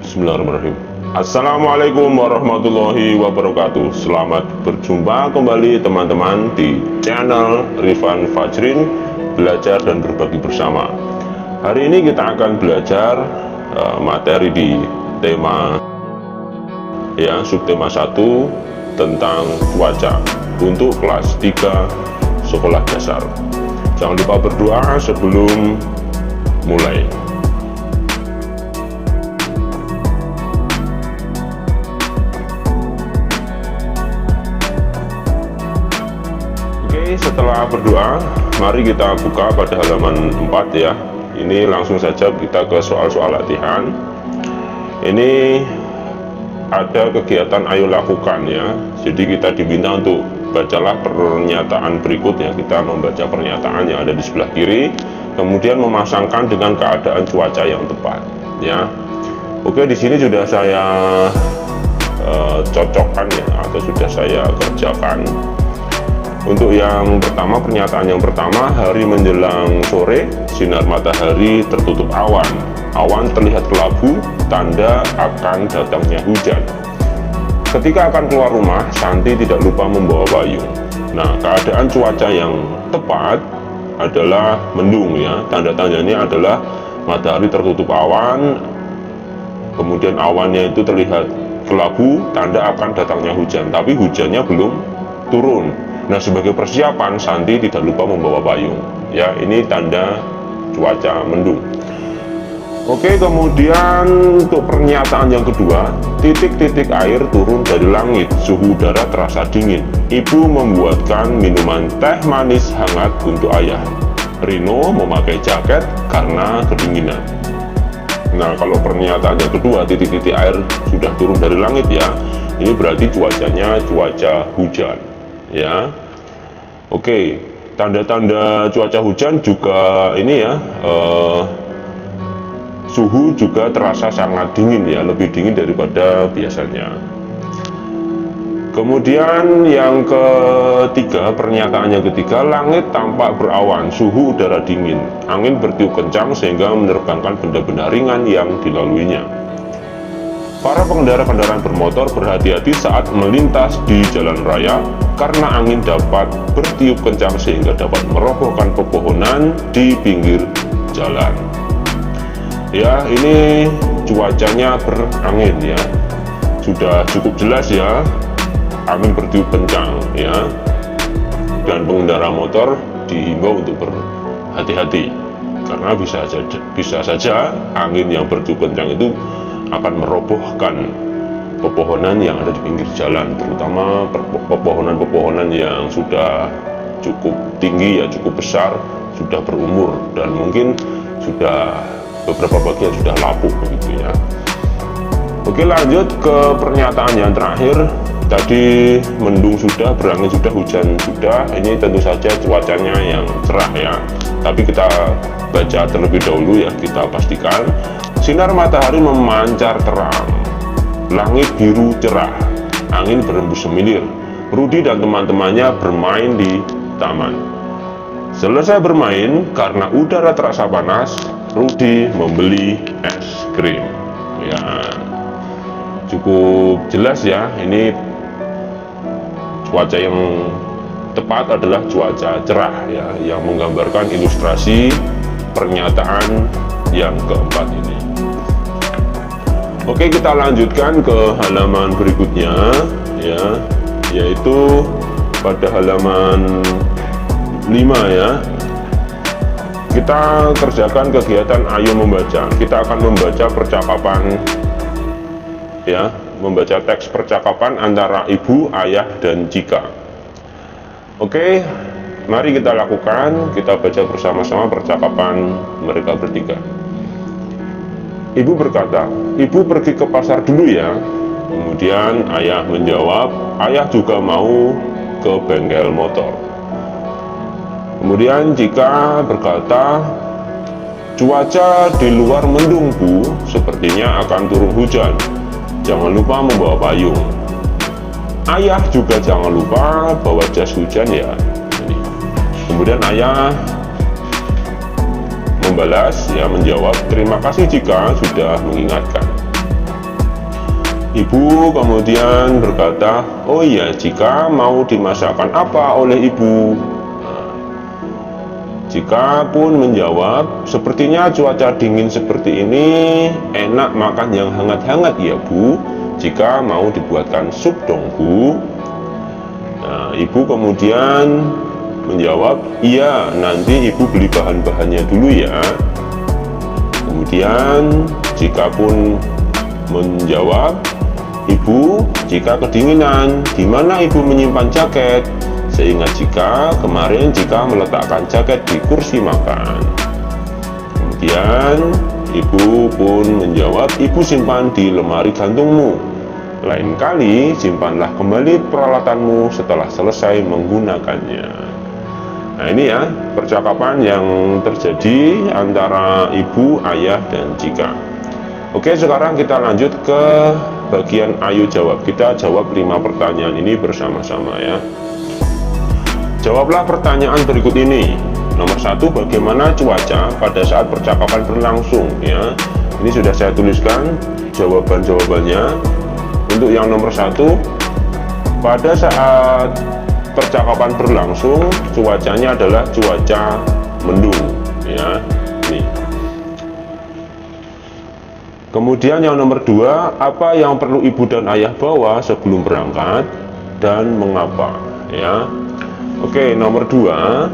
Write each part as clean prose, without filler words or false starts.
Bismillahirrahmanirrahim. Assalamualaikum warahmatullahi wabarakatuh. Selamat berjumpa kembali teman-teman di channel Rifan Fajrin, belajar dan berbagi bersama. Hari ini kita akan belajar materi di tema subtema 1 tentang cuaca untuk kelas 3 sekolah dasar. Jangan lupa berdoa sebelum mulai. Oke, setelah berdoa, mari kita buka pada halaman 4 ya. Ini langsung saja kita ke soal-soal latihan. Ini ada kegiatan ayo lakukan ya. Jadi kita diminta untuk bacalah pernyataan berikutnya. Kita membaca pernyataan yang ada di sebelah kiri, kemudian memasangkan dengan keadaan cuaca yang tepat ya. Oke, di sini sudah saya cocokkan ya, atau sudah saya kerjakan. Untuk yang pertama, pernyataan yang pertama, hari menjelang sore, sinar matahari tertutup awan. Awan terlihat kelabu, tanda akan datangnya hujan. Ketika akan keluar rumah, Santi tidak lupa membawa payung. Nah, keadaan cuaca yang tepat adalah mendung ya. Tanda-tandanya adalah matahari tertutup awan, kemudian awannya itu terlihat kelabu, tanda akan datangnya hujan. Tapi hujannya belum turun. Nah, sebagai persiapan, Santi tidak lupa membawa payung. Ya, ini tanda cuaca mendung. Oke, kemudian untuk pernyataan yang kedua, titik-titik air turun dari langit, suhu udara terasa dingin. Ibu membuatkan minuman teh manis hangat untuk ayah. Rino memakai jaket karena kedinginan. Nah, kalau pernyataan yang kedua, titik-titik air sudah turun dari langit ya, ini berarti cuacanya cuaca hujan ya. Oke, tanda-tanda cuaca hujan juga ini ya, suhu juga terasa sangat dingin ya, lebih dingin daripada biasanya. Kemudian yang ketiga, pernyataan yang ketiga, langit tampak berawan, suhu udara dingin, angin bertiup kencang sehingga menerbangkan benda-benda ringan yang dilaluinya. Para pengendara kendaraan bermotor berhati-hati saat melintas di jalan raya karena angin dapat bertiup kencang sehingga dapat merobohkan pepohonan di pinggir jalan. Ya, ini cuacanya berangin ya. Sudah cukup jelas ya. Angin bertiup kencang ya. Dan pengendara motor diimbau untuk berhati-hati karena bisa saja angin yang bertiup kencang itu akan merobohkan pepohonan yang ada di pinggir jalan, terutama pepohonan-pepohonan yang sudah cukup tinggi ya, cukup besar, sudah berumur dan mungkin sudah beberapa bagian sudah lapuk begitu ya. Oke, lanjut ke pernyataan yang terakhir. Tadi mendung sudah, berangin sudah, hujan sudah. Ini tentu saja cuacanya yang cerah ya. Tapi kita baca terlebih dahulu ya, kita pastikan. Sinar matahari memancar terang, langit biru cerah, angin berembus semilir. Rudi dan teman-temannya bermain di taman. Selesai bermain, karena udara terasa panas, Rudi membeli es krim. Ya, cukup jelas ya. Ini cuaca yang tepat adalah cuaca cerah ya, yang menggambarkan ilustrasi pernyataan yang keempat ini. Oke, kita lanjutkan ke halaman berikutnya ya, yaitu pada halaman 5 ya. Kita kerjakan kegiatan ayo membaca. Kita akan membaca percakapan ya, membaca teks percakapan antara ibu, ayah, dan Cika. Oke, mari kita lakukan. Kita baca bersama-sama percakapan mereka bertiga. Ibu berkata, ibu pergi ke pasar dulu ya. Kemudian ayah menjawab, ayah juga mau ke bengkel motor. Kemudian Cika berkata, cuaca di luar mendung bu, sepertinya akan turun hujan. Jangan lupa membawa payung. Ayah juga jangan lupa bawa jas hujan ya. Kemudian ayah membalas ya, menjawab, terima kasih jika sudah mengingatkan. Ibu kemudian berkata, "Oh iya, jika mau dimasakkan apa oleh ibu?" Jika pun menjawab, "Sepertinya cuaca dingin seperti ini enak makan yang hangat-hangat ya Bu. Jika mau dibuatkan sup dong Bu." Nah, ibu kemudian menjawab, "Iya, nanti ibu beli bahan-bahannya dulu ya." Kemudian jika pun menjawab, "Ibu, jika kedinginan, di mana ibu menyimpan jaket? Seingat jika kemarin jika meletakkan jaket di kursi makan." Kemudian ibu pun menjawab, "Ibu simpan di lemari gantungmu. Lain kali simpanlah kembali peralatanmu setelah selesai menggunakannya." Nah, ini ya percakapan yang terjadi antara ibu, ayah, dan Jika. Oke, sekarang kita lanjut ke bagian ayo jawab. Kita jawab 5 pertanyaan ini bersama-sama ya. Jawablah pertanyaan berikut ini. Nomor 1, bagaimana cuaca pada saat percakapan berlangsung ya. Ini sudah saya tuliskan jawaban-jawabannya. Untuk yang nomor 1, pada saat percakapan berlangsung cuacanya adalah cuaca mendung ya. Nih. Kemudian yang nomor 2, apa yang perlu ibu dan ayah bawa sebelum berangkat dan mengapa ya. Oke, nomor 2,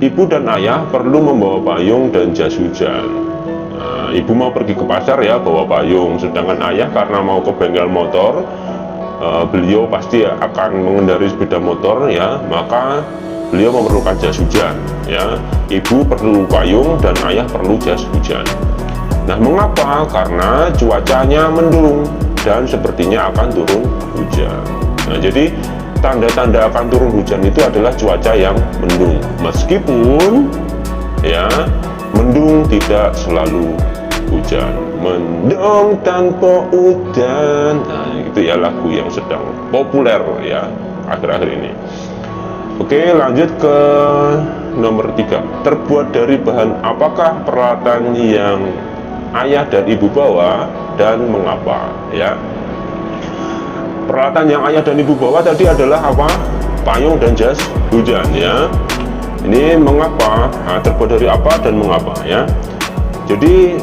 ibu dan ayah perlu membawa payung dan jas hujan. Nah, ibu mau pergi ke pasar ya, bawa payung. Sedangkan ayah karena mau ke bengkel motor, beliau pasti akan mengendarai sepeda motor ya, maka beliau memerlukan jas hujan ya. Ibu perlu payung dan ayah perlu jas hujan. Nah, mengapa? Karena cuacanya mendung dan sepertinya akan turun hujan. Nah, jadi tanda-tanda akan turun hujan itu adalah cuaca yang mendung. Meskipun ya, mendung tidak selalu hujan. Mendung tanpa udan. Nah, itu ya lagu yang sedang populer ya akhir-akhir ini. Oke, lanjut ke nomor 3. Terbuat dari bahan apakah peralatan yang ayah dan ibu bawa dan mengapa ya. Peralatan yang ayah dan ibu bawa tadi adalah apa? Payung dan jas hujan ya. Ini mengapa? Nah, terbuat dari apa dan mengapa ya. Jadi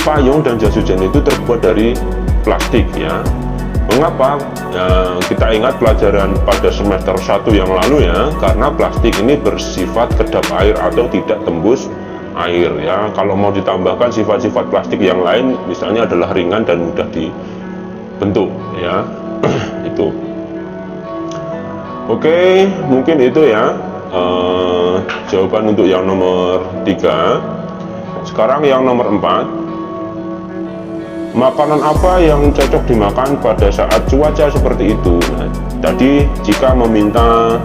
payung dan jas hujan itu terbuat dari plastik ya. Mengapa? Ya, kita ingat pelajaran pada semester 1 yang lalu ya, karena plastik ini bersifat kedap air atau tidak tembus air ya. Kalau mau ditambahkan sifat-sifat plastik yang lain, misalnya adalah ringan dan mudah dibentuk ya. Itu. Oke, mungkin itu ya jawaban untuk yang nomor 3. Sekarang yang nomor 4, makanan apa yang cocok dimakan pada saat cuaca seperti itu? Nah, tadi jika meminta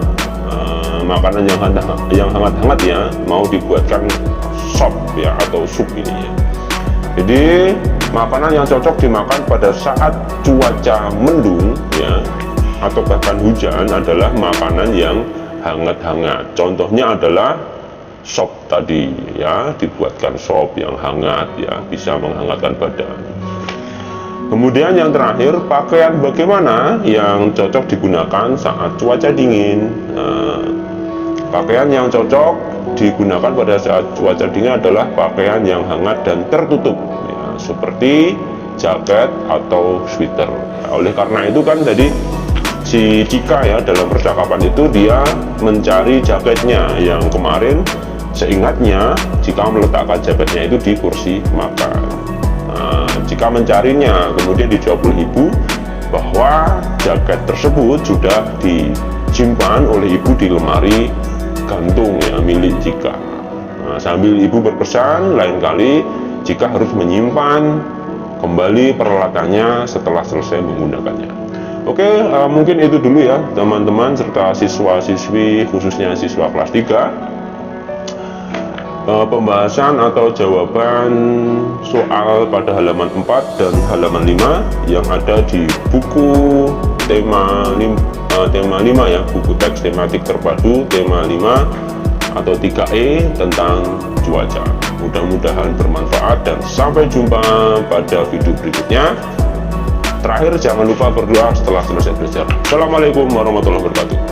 makanan yang hangat-hangat ya, mau dibuatkan sop ya atau sup ini ya. Jadi makanan yang cocok dimakan pada saat cuaca mendung ya atau bahkan hujan adalah makanan yang hangat-hangat. Contohnya adalah sop tadi ya, dibuatkan sop yang hangat ya, bisa menghangatkan badan. Kemudian yang terakhir, pakaian bagaimana yang cocok digunakan saat cuaca dingin? Nah, pakaian yang cocok digunakan pada saat cuaca dingin adalah pakaian yang hangat dan tertutup ya, seperti jaket atau sweater. Oleh karena itu kan tadi si Cika ya dalam percakapan itu dia mencari jaketnya yang kemarin seingatnya jika meletakkan jaketnya itu di kursi makan. Nah, jika mencarinya kemudian dijawab oleh ibu bahwa jaket tersebut sudah disimpan oleh ibu di lemari gantung ya milik Cika. Nah, sambil ibu berpesan lain kali Cika harus menyimpan kembali peralatannya setelah selesai menggunakannya. Oke, mungkin itu dulu ya teman-teman serta siswa-siswi khususnya siswa kelas 3. Pembahasan atau jawaban soal pada halaman 4 dan halaman 5 yang ada di buku tema 5 ya, buku teks tematik terpadu tema 5 atau 3E tentang cuaca. Mudah-mudahan bermanfaat dan sampai jumpa pada video berikutnya. Terakhir, jangan lupa berdoa setelah selesai belajar. Assalamualaikum warahmatullahi wabarakatuh.